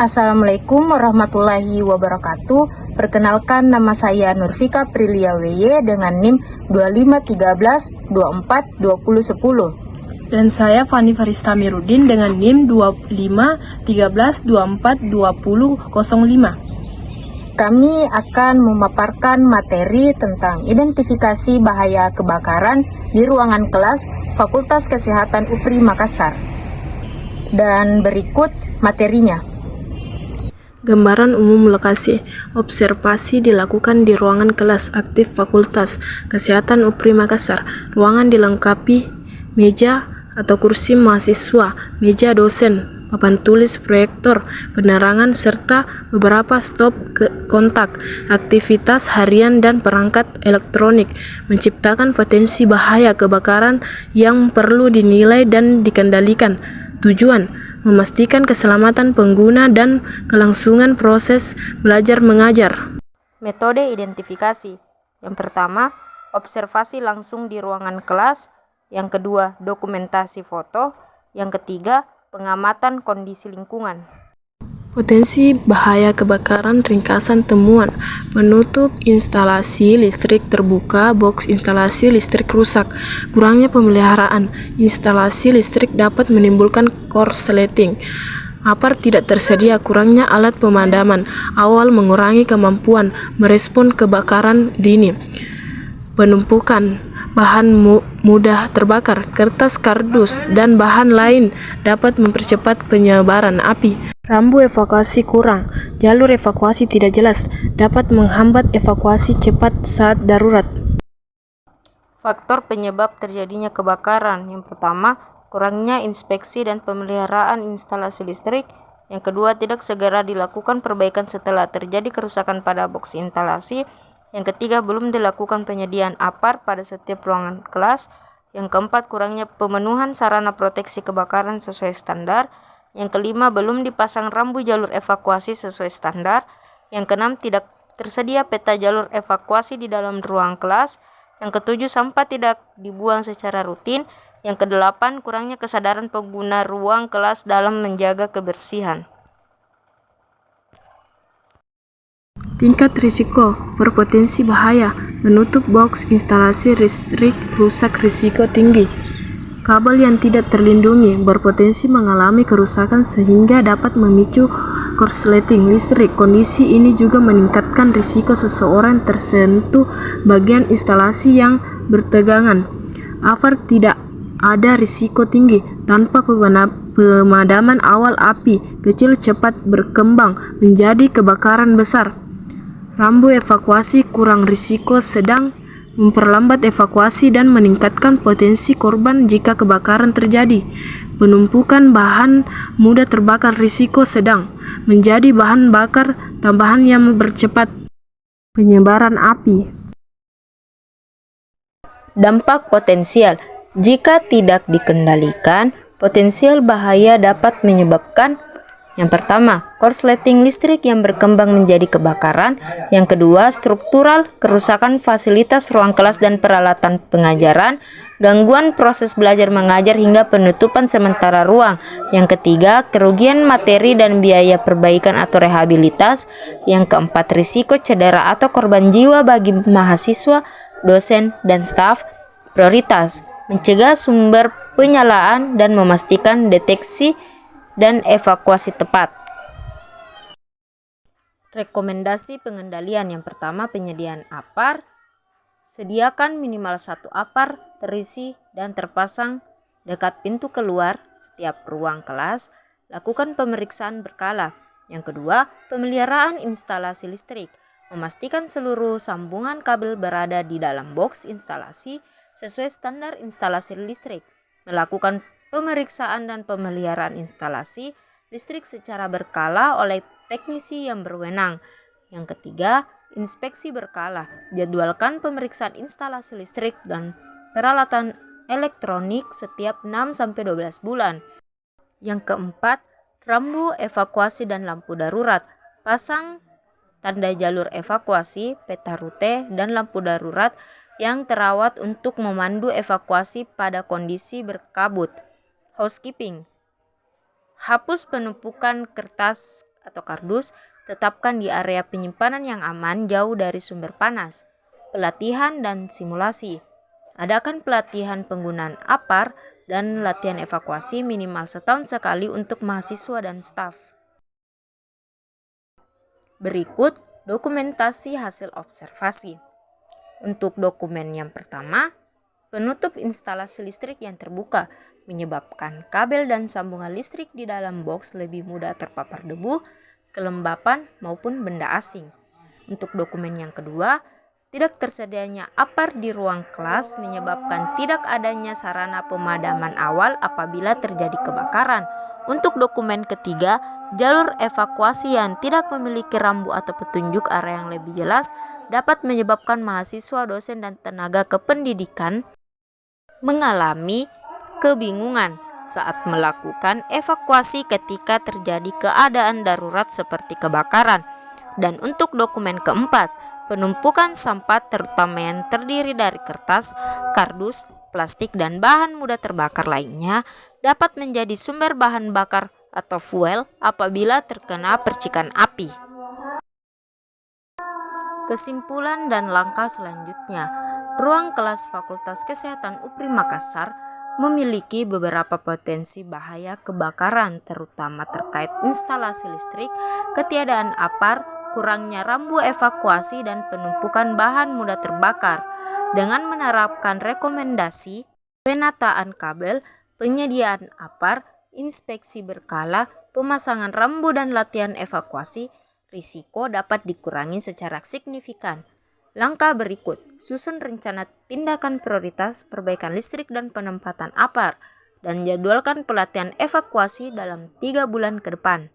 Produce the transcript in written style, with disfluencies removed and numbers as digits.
Assalamualaikum warahmatullahi wabarakatuh. Perkenalkan, nama saya Nurfika Prilia WY dengan NIM 2513242010. Dan saya Fani Farista Mirudin dengan NIM 2513242005. Kami akan memaparkan materi tentang identifikasi bahaya kebakaran di ruangan kelas Fakultas Kesehatan UPRI Makassar. Dan berikut materinya. Gambaran umum lokasi. Observasi dilakukan di ruangan kelas aktif Fakultas Kesehatan UPRI Makassar. Ruangan dilengkapi meja atau kursi mahasiswa, meja dosen, papan tulis, proyektor, penerangan, serta beberapa stop kontak. Aktivitas harian dan perangkat elektronik menciptakan potensi bahaya kebakaran yang perlu dinilai dan dikendalikan. Tujuan: memastikan keselamatan pengguna dan kelangsungan proses belajar mengajar. Metode identifikasi. Yang pertama, observasi langsung di ruangan kelas. Yang kedua, dokumentasi foto. Yang ketiga, pengamatan kondisi lingkungan. Potensi bahaya kebakaran, ringkasan temuan: penutup instalasi listrik terbuka, box instalasi listrik rusak, kurangnya pemeliharaan, instalasi listrik dapat menimbulkan korsleting, APAR tidak tersedia, kurangnya alat pemadaman awal mengurangi kemampuan merespon kebakaran dini, penumpukan bahan mudah terbakar, kertas, kardus, dan bahan lain dapat mempercepat penyebaran api. Rambu evakuasi kurang, jalur evakuasi tidak jelas, dapat menghambat evakuasi cepat saat darurat. Faktor penyebab terjadinya kebakaran. Yang pertama, kurangnya inspeksi dan pemeliharaan instalasi listrik. Yang kedua, tidak segera dilakukan perbaikan setelah terjadi kerusakan pada box instalasi. Yang ketiga, belum dilakukan penyediaan APAR pada setiap ruangan kelas. Yang keempat, kurangnya pemenuhan sarana proteksi kebakaran sesuai standar. Yang kelima, belum dipasang rambu jalur evakuasi sesuai standar. Yang keenam, tidak tersedia peta jalur evakuasi di dalam ruang kelas. Yang ketujuh, sampah tidak dibuang secara rutin. Yang kedelapan, kurangnya kesadaran pengguna ruang kelas dalam menjaga kebersihan. Tingkat risiko berpotensi bahaya, menutup box instalasi listrik rusak risiko tinggi. Kabel yang tidak terlindungi berpotensi mengalami kerusakan sehingga dapat memicu korsleting listrik. Kondisi ini juga meningkatkan risiko seseorang tersentuh bagian instalasi yang bertegangan. APAR tidak ada risiko tinggi. Tanpa pemadaman awal, api kecil cepat berkembang menjadi kebakaran besar. Rambu evakuasi kurang, risiko sedang, memperlambat evakuasi dan meningkatkan potensi korban jika kebakaran terjadi. Penumpukan bahan mudah terbakar, risiko sedang, menjadi bahan bakar tambahan yang mempercepat penyebaran api. Dampak potensial. Jika tidak dikendalikan, potensial bahaya dapat menyebabkan: yang pertama, korsleting listrik yang berkembang menjadi kebakaran. Yang kedua, struktural, kerusakan fasilitas ruang kelas dan peralatan pengajaran, gangguan proses belajar mengajar hingga penutupan sementara ruang. Yang ketiga, kerugian materi dan biaya perbaikan atau rehabilitas. Yang keempat, risiko cedera atau korban jiwa bagi mahasiswa, dosen, dan staf. Prioritas: mencegah sumber penyalaan dan memastikan deteksi dan evakuasi tepat. Rekomendasi pengendalian. Yang pertama, penyediaan APAR. Sediakan minimal 1 APAR terisi dan terpasang dekat pintu keluar setiap ruang kelas. Lakukan pemeriksaan berkala. Yang kedua, pemeliharaan instalasi listrik. Memastikan seluruh sambungan kabel berada di dalam box instalasi sesuai standar instalasi listrik. Melakukan pemeriksaan dan pemeliharaan instalasi listrik secara berkala oleh teknisi yang berwenang. Yang ketiga, inspeksi berkala. Jadwalkan pemeriksaan instalasi listrik dan peralatan elektronik setiap 6-12 bulan. Yang keempat, rambu evakuasi dan lampu darurat. Pasang tanda jalur evakuasi, peta rute, dan lampu darurat yang terawat untuk memandu evakuasi pada kondisi berkabut. Housekeeping. Hapus penumpukan kertas atau kardus, tetapkan di area penyimpanan yang aman jauh dari sumber panas. Pelatihan dan simulasi. Adakan pelatihan penggunaan APAR dan latihan evakuasi minimal setahun sekali untuk mahasiswa dan staf. Berikut dokumentasi hasil observasi. Untuk dokumen yang pertama, penutup instalasi listrik yang terbuka menyebabkan kabel dan sambungan listrik di dalam box lebih mudah terpapar debu, kelembapan, maupun benda asing. Untuk dokumen yang kedua, tidak tersedianya APAR di ruang kelas menyebabkan tidak adanya sarana pemadaman awal apabila terjadi kebakaran. Untuk dokumen ketiga, jalur evakuasi yang tidak memiliki rambu atau petunjuk arah yang lebih jelas dapat menyebabkan mahasiswa, dosen, dan tenaga kependidikan mengalami kebingungan saat melakukan evakuasi ketika terjadi keadaan darurat seperti kebakaran. Dan untuk dokumen keempat, penumpukan sampah terutama yang terdiri dari kertas, kardus, plastik, dan bahan mudah terbakar lainnya dapat menjadi sumber bahan bakar atau fuel apabila terkena percikan api. Kesimpulan dan langkah selanjutnya, ruang kelas Fakultas Kesehatan UPRI Makassar memiliki beberapa potensi bahaya kebakaran terutama terkait instalasi listrik, ketiadaan APAR, kurangnya rambu evakuasi, dan penumpukan bahan mudah terbakar. Dengan menerapkan rekomendasi penataan kabel, penyediaan APAR, inspeksi berkala, pemasangan rambu, dan latihan evakuasi, risiko dapat dikurangi secara signifikan. Langkah berikut, susun rencana tindakan prioritas, perbaikan listrik dan penempatan APAR, dan jadwalkan pelatihan evakuasi dalam 3 bulan ke depan.